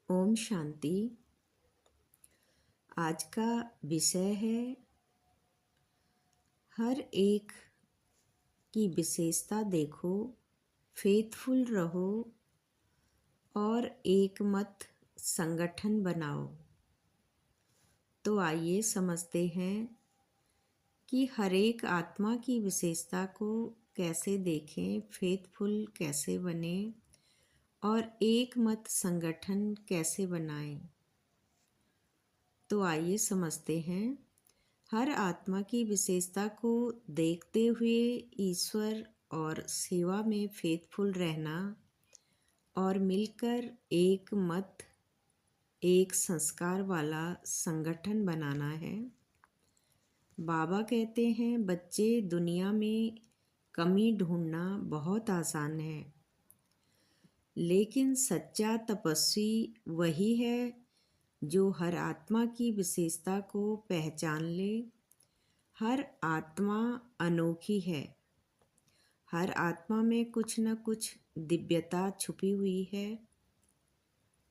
ओम शांति। आज का विषय है हर एक की विशेषता देखो, फेथफुल रहो और एक मत संगठन बनाओ। तो आइए समझते हैं कि हर एक आत्मा की विशेषता को कैसे देखें, फेथफुल कैसे बने और एक मत संगठन कैसे बनाएं। तो आइए समझते हैं। हर आत्मा की विशेषता को देखते हुए ईश्वर और सेवा में फेथफुल रहना और मिलकर एक मत, एक संस्कार वाला संगठन बनाना है। बाबा कहते हैं, बच्चे, दुनिया में कमी ढूंढना बहुत आसान है, लेकिन सच्चा तपस्वी वही है जो हर आत्मा की विशेषता को पहचान ले। हर आत्मा अनोखी है। हर आत्मा में कुछ न कुछ दिव्यता छुपी हुई है।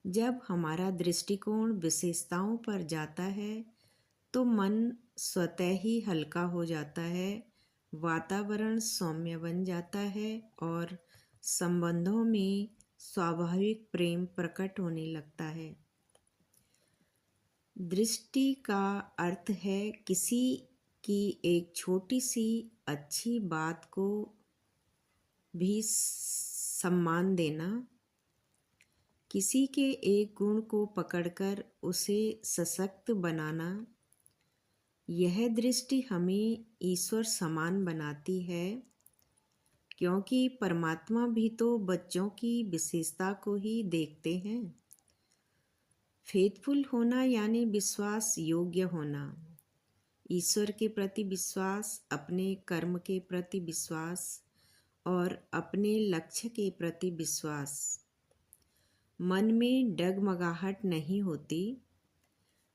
जब हमारा दृष्टिकोण विशेषताओं पर जाता है तो मन स्वतः ही हल्का हो जाता है, वातावरण सौम्य बन जाता है और संबंधों में स्वाभाविक प्रेम प्रकट होने लगता है। दृष्टि का अर्थ है किसी की एक छोटी सी अच्छी बात को भी सम्मान देना, किसी के एक गुण को पकड़कर उसे सशक्त बनाना। यह दृष्टि हमें ईश्वर समान बनाती है, क्योंकि परमात्मा भी तो बच्चों की विशेषता को ही देखते हैं। फेथफुल होना यानी विश्वास योग्य होना, ईश्वर के प्रति विश्वास, अपने कर्म के प्रति विश्वास और अपने लक्ष्य के प्रति विश्वास। मन में डगमगाहट नहीं होती।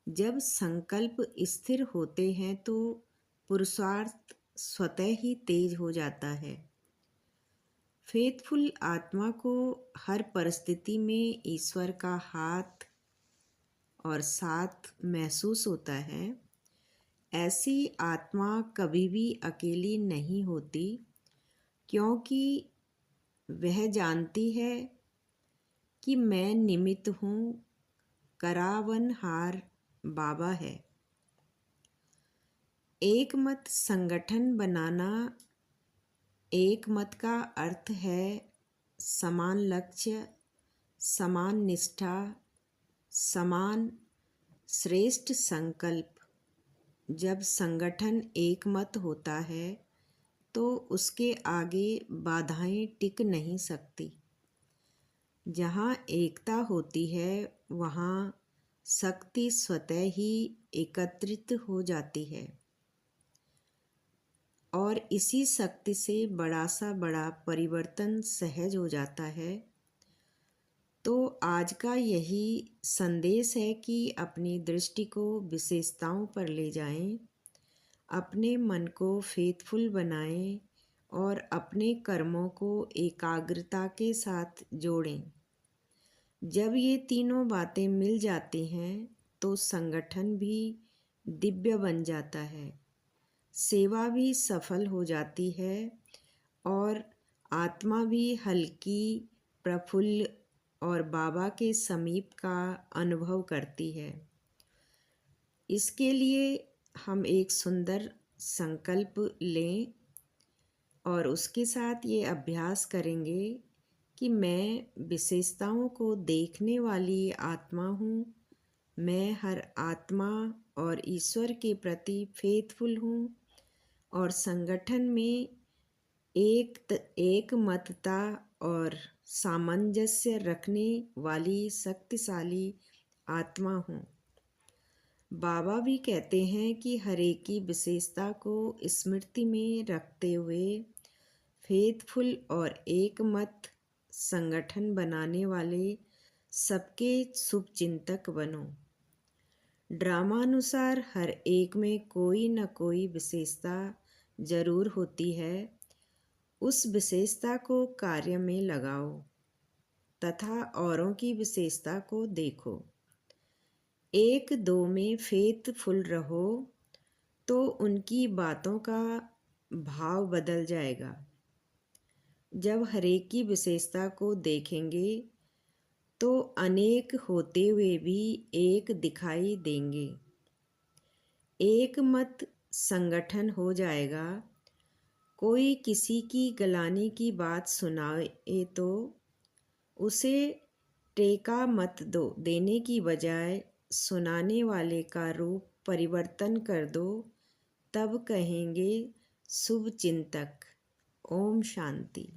जब संकल्प स्थिर होते हैं तो पुरुषार्थ स्वतः ही तेज हो जाता है। फेथफुल आत्मा को हर परिस्थिति में ईश्वर का हाथ और साथ महसूस होता है। ऐसी आत्मा कभी भी अकेली नहीं होती, क्योंकि वह जानती है कि मैं निमित्त हूँ, करावनहार बाबा है। एक मत संगठन बनाना, एक मत का अर्थ है समान लक्ष्य, समान निष्ठा, समान श्रेष्ठ संकल्प। जब संगठन एक मत होता है तो उसके आगे बाधाएं टिक नहीं सकती। जहाँ एकता होती है वहाँ शक्ति स्वतः ही एकत्रित हो जाती है और इसी शक्ति से बड़ा सा बड़ा परिवर्तन सहज हो जाता है। तो आज का यही संदेश है कि अपनी दृष्टि को विशेषताओं पर ले जाएं, अपने मन को फेथफुल बनाएं और अपने कर्मों को एकाग्रता के साथ जोड़ें। जब ये तीनों बातें मिल जाती हैं तो संगठन भी दिव्य बन जाता है, सेवा भी सफल हो जाती है और आत्मा भी हल्की, प्रफुल्ल और बाबा के समीप का अनुभव करती है। इसके लिए हम एक सुंदर संकल्प लें और उसके साथ ये अभ्यास करेंगे कि मैं विशेषताओं को देखने वाली आत्मा हूँ। मैं हर आत्मा और ईश्वर के प्रति फेथफुल हूँ और संगठन में एक मतता और सामंजस्य रखने वाली शक्तिशाली आत्मा हूँ। बाबा भी कहते हैं कि हर एक की विशेषता को स्मृति में रखते हुए फेथफुल और एक मत संगठन बनाने वाले सबके शुभ चिंतक बनो। ड्रामानुसार हर एक में कोई न कोई विशेषता जरूर होती है। उस विशेषता को कार्य में लगाओ। तथा औरों की विशेषता को देखो। एक दो में फेथफुल रहो तो उनकी बातों का भाव बदल जाएगा। जब हरेक की विशेषता को देखेंगे तो अनेक होते हुए भी एक दिखाई देंगे। एक मत संगठन हो जाएगा। कोई किसी की गलानी की बात सुनाए तो उसे टेका मत दो, देने की बजाय सुनाने वाले का रूप परिवर्तन कर दो, तब कहेंगे शुभचिंतक। ओम शांति।